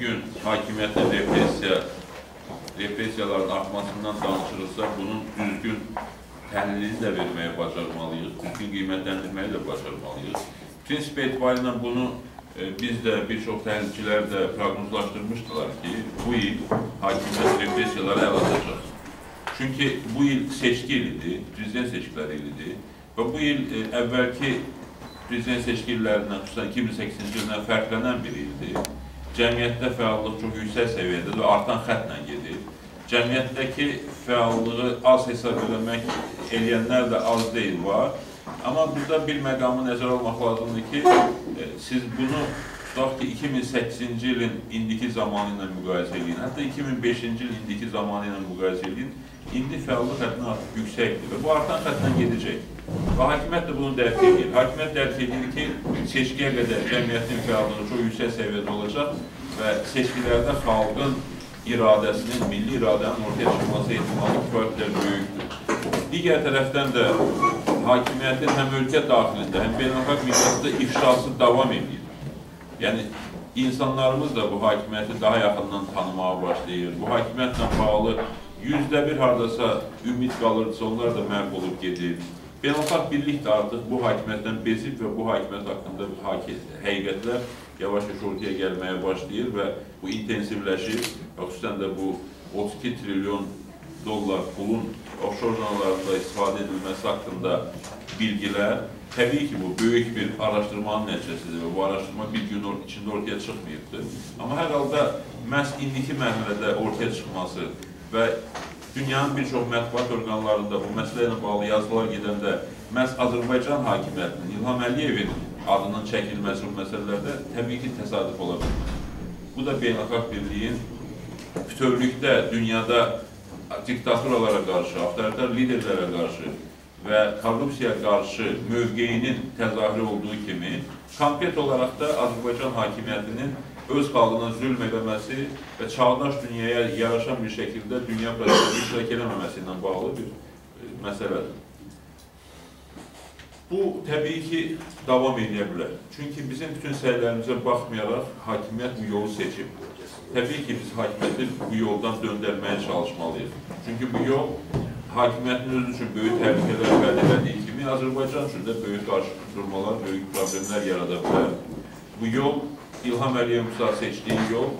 gün hakimiyyətin repressiyaların artmasından danışırıqsa, bunun düzgün təhlilini də verməyə bacarmalıyıq, düzgün qiymətləndirməyi də bacarmalıyıq. Prinsip etibarilə bunu biz də, bir çox təhlilçilər də proqnozlaşdırmışdılar ki, bu il hakimiyyət repressiyaları əl atacaq. Çünki bu il seçki ilidir, prezident seçkiləri ilidir və bu il əvvəlki prezident seçki illərindən, xüsusən 2008-ci ildən fərqlənən bir ildir. Cəmiyyətdə fəallıq çox yüksək səviyyədə və artan xətlə gedir. Cəmiyyətdəki fəallığı az hesab eləyənlər də az deyil var. Amma burada bir məqamı nəzərə almaq lazımdır ki, siz bunu tutaq ki, 2008-ci ilin indiki zamanı ilə müqayisə edin, hətta 2005-ci il indiki zamanı ilə müqayisə edin, indi fəallıq həddindən artıq yüksəkdir və bu artan xətlə gedəcək. Və hakimiyyət də bunu dərk edir. Hakimiyyət dərk edir ki, seçkiyə qədər cəmiyyətin fəallığı çox yüksək səviyyədə olacaq və seçkilərdə xalqın iradəsinin, milli iradənin ortaya çıxması ehtimalı kifayət böyükdür. Digər tərəfdən də hakimiyyətin həm ölkə daxilində, həm beynəlxalq miqyasda ifşası davam edir. Yəni, insanlarımız da bu hakimiyyəti daha yaxından tanımağa başlayır. Bu hakimiyyətlə bağlı %1 haradasa ümid qalırsa, onlar da məhv olub gedir. Beynəlxalq birlik də artıq bu hakimiyyətdən bezib və bu hakimiyyət haqqında həqiqətlər yavaş-yavaş ortaya gəlməyə başlayır və bu intensivləşir. Xüsusən də bu 32 trilyon dollar pulun offshore zonalarında istifadə edilməsi haqqında bilgilər, təbii ki, bu böyük bir araşdırmanın nəticəsidir və bu araşdırma bir gün içində ortaya çıxmayıbdır. Amma hər halda məhz indiki mərhələdə ortaya çıxması və dünyanın bir çox mətbuat orqanlarında bu məsələ ilə bağlı yazılar gedəndə məhz Azərbaycan hakimiyyətinin, İlham Əliyevin adının çəkilməsi bu məsələlərdə təbii ki, təsadüf ola bilmez. Bu da beynəlxalq birliyin bütövlükdə dünyada diktaturalara qarşı, avtoritar liderlərə qarşı və korrupsiyaya qarşı mövqeyinin təzahürü olduğu kimi, konkret olaraq da Azərbaycan hakimiyyətinin öz xalqına zülm eləməsi və çağdaş dünyaya yaraşan bir şəkildə dünya prosesində iştirak eləməməsi ilə bağlı bir məsələdir. Bu, təbii ki, davam edə bilər. Çünki bizim bütün səylərimizə baxmayaraq hakimiyyət bu yolu seçib. Təbii ki, biz hakimiyyəti bu yoldan döndərməyə çalışmalıyıq. Çünki bu yol hakimiyyətin özü üçün böyük təhlükələr vəd elədiyi kimi, Azərbaycan üçün də böyük qarşıdurmalar, böyük problemlər yarada bilər. Bu yol İlham Əliyevin seçdiyi yol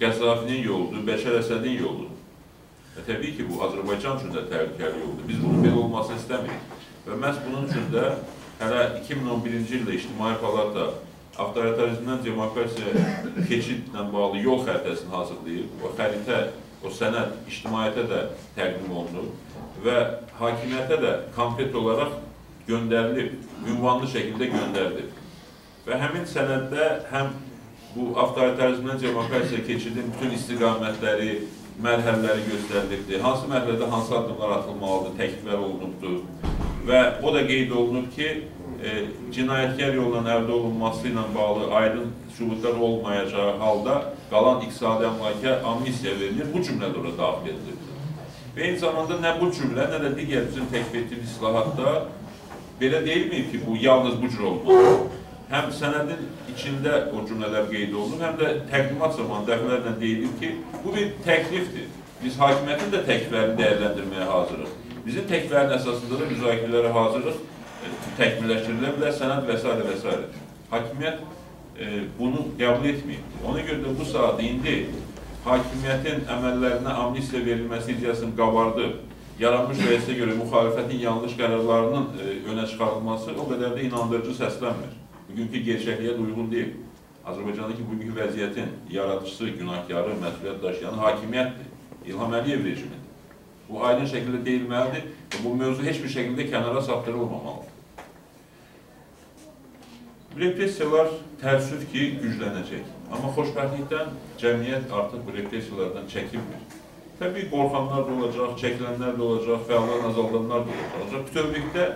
Qəzzafinin yoludur, Bəşər Əsədin yoludur. Və təbii ki, bu Azərbaycan üçün də təhlükəli yoldur. Biz bunun belə olmasını istəmirik. Və məhz bunun üçün də hələ 2011-ci ildə İctimai Palata avtoritarizmdən demokrasiya keçidlə bağlı yol xəritəsini hazırlayıb. O xəritə, o sənəd ictimaiyyətə də təqdim olunub və hakimiyyətə də konkret olaraq göndərilib, ünvanlı şəkildə göndərilib. Və həmin sənəddə həm bu avtoritarizmdən demokrasiya keçidin bütün istiqamətləri, mərhələləri göstərilibdir. Hansı mərhələdə hansı addımlar atılmalıdır, təkliflər olunubdur. Və o da qeyd olunub ki, cinayətkar yolla əldə olunması ilə bağlı aydın sübutlar olmayacağı halda qalan iqtisadi əmlaka amnistiya verilir. Bu cümlə də orada daxil edilir. Və eyni zamanda nə bu cümlə, nə də digər bizim təklif etdiyimiz islahatda belə deyilməyib ki, bu yalnız bu cür olmalı. Həm sənədin içində o cümlələr qeyd olunur, həm də təqdimat zamanı dəfələrlə deyilir ki, bu bir təklifdir. Biz hakimiyyətin də təkliflərini dəyərləndirməyə hazırıq. Bizim təkliflərin əsasında da müzakirələrə hazırıq, təkmilləşdirilə bilər, sənəd və s. və s. Hakimiyyət bunu qəbul etməyibdir. Ona görə də bu saat indi hakimiyyətin əməllərinə amnistiya verilməsi iddiasını qabardıb, yaranmış vəziyyətə görə müxalifətin yanlış qərarlarının önə çıxarılması o qədər də inandırıcı səslənmir. Bugünkü gerçəkliyə də uyğun deyil. Azərbaycandakı bugünkü vəziyyətin yaradıcısı, günahkarı, məsuliyyət daşıyan hakimiyyətdir. İlham Əliyev rejimidir. Bu aydın şəkildə deyilməlidir və bu mövzu heç bir şəkildə kənara saptırılmamalıdır. Repressiyalar təəssüf ki, güclənəcək. Amma xoşbəxtlikdən cəmiyyət artıq bu repressiyalardan çəkilmir. Təbii qorxanlar da olacaq, çəkilənlər də olacaq, fəalların azaldanlar da olacaq. Bütövlükdə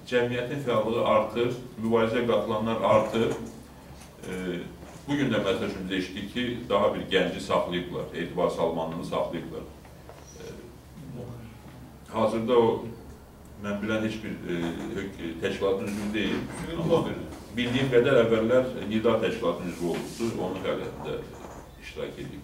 cəmiyyətin fəallığı artır, mübarizəyə qatılanlar artır. Bugün də məsələn eşitdik ki, daha bir gənci saxlayıblar, Etibar Salmanlını saxlayıblar. Hazırda o, mən bilən heç bir təşkilatın üzvü deyil. Amma bildiyim qədər əvvəllər Nida təşkilatının üzvü olubdur, onun fəaliyyətində iştirak edib.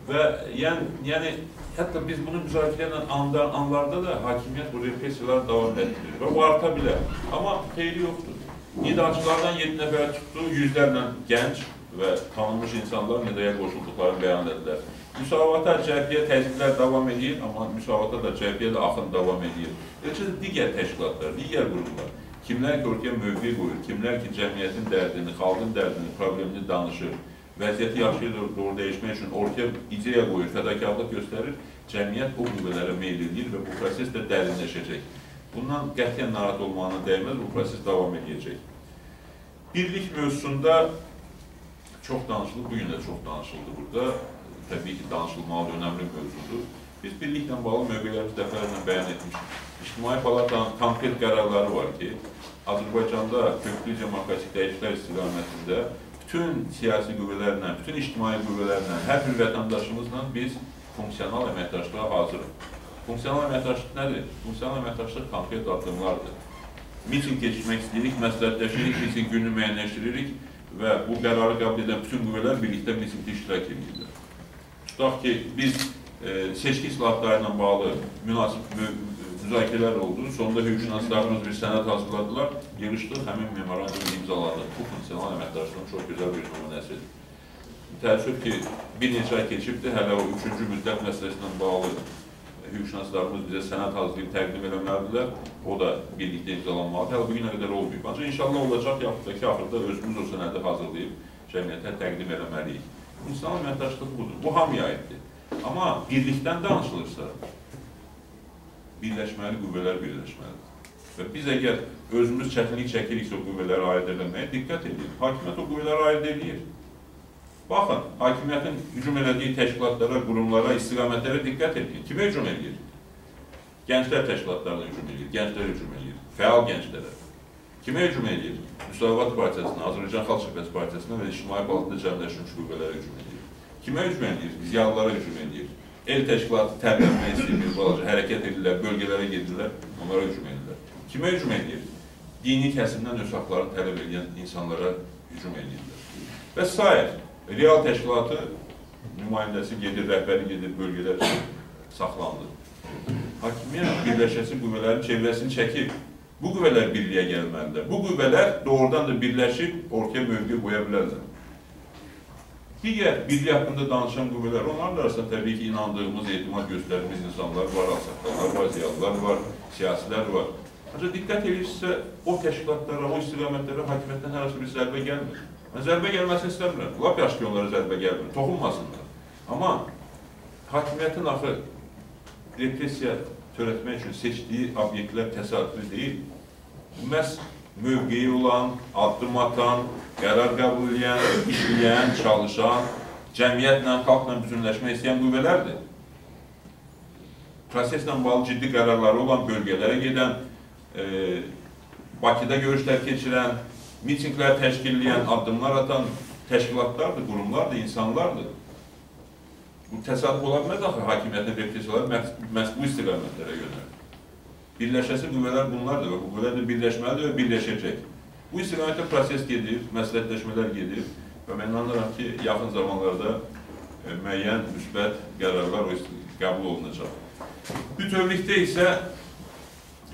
Və yəni hətta biz bunu müzakirə edən anlarda da hakimiyyət bu repressiyaları davam etdirir və bu arta bilər. Amma xeyri yoxdur. Nidaçılardan 7 nəfər tutdu, yüzlərlə gənc və tanınmış insanlar nidaya qoşulduqlarını bəyan edilər. Müsavata cəbhəyə təzyiqlər davam edir, amma müsavata da cəbhəyə də axın davam edir. Eləcə də digər təşkilatlar, digər qurumlar, kimlər ki ortaya mövqe qoyur, kimlər ki cəmiyyətin dərdini, xalqın dərdini, problemini danışır, vəziyyəti yaxşı doğru dəyişmək üçün ortaya ideya qoyur, fədakarlıq göstərir, cəmiyyət o qüvvələrə meyl edir və bu proses də dərinləşəcək. Bundan qətiyyən narahat olmağına dəyməz, bu proses davam edəcək. Birlik mövzusunda çox danışıldı, bugün də çox danışıldı burada. Təbii ki, danışılmalı önəmli mövzudur. Biz birliklə bağlı mövqelərimiz dəfələrlə bəyan etmişik. İctimai Palatanın konkret qərarları var ki, Azərbaycanda köklü demokratik dəyişikliklər istiqamətində bütün siyasi qüvvələrlə, bütün ictimai qüvvələrlə, hər bir vətəndaşımızla biz funksional əməkdaşlığa hazırıq. Funksional əməkdaşlıq nədir? Funksional əməkdaşlıq konkret addımlardır. Miting keçirmək istəyirik, məsləhətləşirik, miting gününü müəyyənləşdiririk və bu qərarı qəbul edən bütün qüvvələr birlikdə mitingdə iştirak edirlər. Tutaq ki, biz seçki islahatları ilə bağlı münasib müzakirələr oldu. Sonunda hüquqşünaslarımız bir sənəd hazırladılar. Yığışdıq, həmin memorandumu imzaladıq. Bu funksional əməkdaşlığın çox gözəl bir nümunəsidir. Təəssüf ki, bir neçə ay keçibdir, hələ o 3-cü müddət məsələsindən bağlı hüquqşünaslarımız bizə sənəd hazırlayıb təqdim eləməlidirlər. O da birlikdə imzalanmalıdır. Hələ bugünə qədər olmayıb. Ancaq inşallah olacaq, yaxud da ki, axırda özümüz o sənədi hazırlayıb cəmiyyətə təqdim eləməliyik. Funksional əməkdaşlıq budur. Bu hamıya aiddir. Amma birlikdən danışılırsa, birləşməli qüvvələr birləşməlidir. Və biz əgər özümüz çətinlik çəkiriksə o qüvvələri aid eləməyə diqqət edirik. Hakimiyyət o qüvvələri aid edir. Baxın, hakimiyyətin hücum elədiyi təşkilatlara, qurumlara, istiqamətlərə diqqət edin. Kimə hücum edir? Gənclər təşkilatlarına hücum edir, gənclərə hücum edir, fəal gənclərə. Kimə hücum edir? Müsavat Partiyasına, Azərbaycan Xalq Cəbhəsi Partiyasına və İctimai Palatında cəmləşmiş qüvvələrə hücum edir. Kimə hücum edir? Ziyalılara hücum edir. El təşkilatı tərbiyyəlmək istəyir, balaca, hərəkət edirlər, bölgələrə gedirlər, onlara hücum edirlər. Kimə hücum edir? Dini kəsimdən öz haqlarını tələb edən insanlara hücum edirlər. Və s. Real təşkilatı nümayəndəsi gedir, rəhbəri gedir, bölgələr saxlandı. Hakimiyyət birləşəsi qüvvələrin çevrəsini çəkib. Bu qüvvələr birliyə gəlməlidir. Bu qüvvələr doğrudan da birləşib ortaya mövqe qoya bilərlər. Digər birlik haqqında danışan qüvvələr, onların arasında təbii ki, inandığımız, etimad göstərdiyimiz insanlar var, ağsaqqallar var, ziyalılar var, siyasilər var. Ancaq diqqət edirsə, o təşkilatlara, o istiqamətlərə hakimiyyətdən hər hansı bir zərbə gəlmir. Mən zərbə gəlməsini istəmirəm. Lap yaxşı ki, onlara zərbə gəlmir, toxunmasınlar. Amma hakimiyyətin axı repressiya törətmək üçün seçdiyi obyektlər təsadüfi deyil. Məhz mövqeyi olan, addım atan, qərar qəbul edən, işləyən, çalışan, cəmiyyətlə, xalqla bütünləşmək istəyən qüvvələrdir. Proseslə bağlı ciddi qərarları olan, bölgələrə gedən, Bakıda görüşlər keçirən, mitinglər təşkil edən, addımlar atan təşkilatlardır, qurumlardır, insanlardır. Bu təsadüf ola bilməz axı, hakimiyyətin repressiyaları məhz bu istiqamətlərə yönəlir. Birləşəsi qüvvələr bunlardır və bu qüvvələr də birləşməlidir və birləşəcək. Bu istiqamətdə proses gedir, məsləhətləşmələr gedir və mən inanıram ki, yaxın zamanlarda müəyyən müsbət qərarlar qəbul olunacaq. Bütövlükdə isə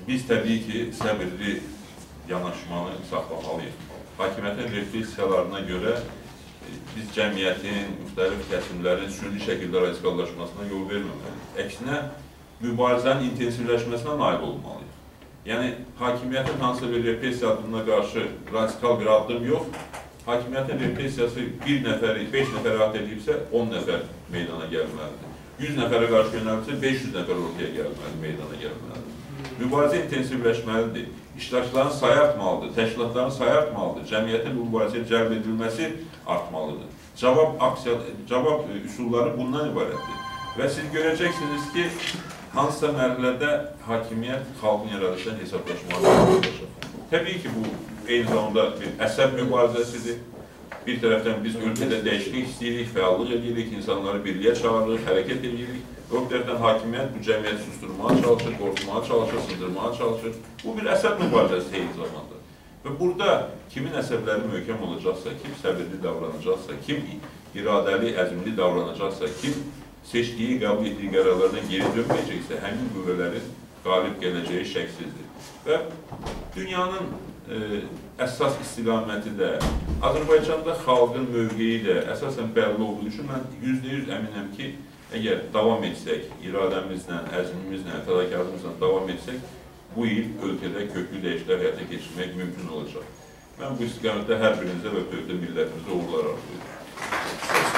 biz təbii ki, səbirli yanaşmanı saxlamalıyıq. Hakimiyyətin repressiyalarına görə biz cəmiyyətin, müxtəlif kəsimlərin süni şəkildə radikallaşmasına yol verməməliyik. Əksinə, mübarizənin intensivləşməsinə nail olmalıyıq. Yəni, hakimiyyətin hansı bir repressiya addımına qarşı radikal bir addım yox, hakimiyyətin repressiyası 1 nəfəri, 5 nəfəri rahat edibsə, 10 nəfər meydana gəlməlidir. 100 nəfərə qarşı yönəldirsə, 500 nəfər ortaya gəlməlidir, meydana gəlməlidir. Mübarizə intensivləşməlidir. İştirakçıların sayı artmalıdır, təşkilatların sayı artmalıdır, cəmiyyətin bu mübarizəyə cəlb edilməsi artmalıdır. Cavab üsulları bundan ibarətdir. Və siz görəcəksiniz ki, hansısa mərhələdə hakimiyyət xalqın yaradışdan hesablaşmalıdır. Təbii ki, bu eyni zamanda bir əsəb mübarizəsidir. Bir tərəfdən biz ölkədə dəyişiklik istəyirik, fəallıq edirik, insanları birliyə çağırırıq, hərəkət edirik. O tərəfdən hakimiyyət bu cəmiyyəti susturmağa çalışır, qorxmağa çalışır, sındırmağa çalışır. Bu bir əsəb mübarizəsi eyni zamanda. Və burada kimin əsəbləri möhkəm olacaqsa, kim səbirli davranacaqsa, kim iradəli, əzmli davranacaqsa, kim seçdiyi, qəbul etdiyi qərarlardan geri dönməyəcəksə, həmin qüvvələrin qalib gələcəyi şəksizdir. Və dünyanın əsas istiqaməti də, Azərbaycanda xalqın mövqeyi də əsasən bəlli olduğu üçün mən %100 əminəm ki, əgər davam etsək, iradəmizlə, əzmimizlə, fədakarlığımızla davam etsək, bu il ölkədə köklü dəyişikliklər həyata keçirmək mümkün olacaq. Mən bu istiqamətdə hər birinizə və dövlət millətimizə uğurlar arzulayıram.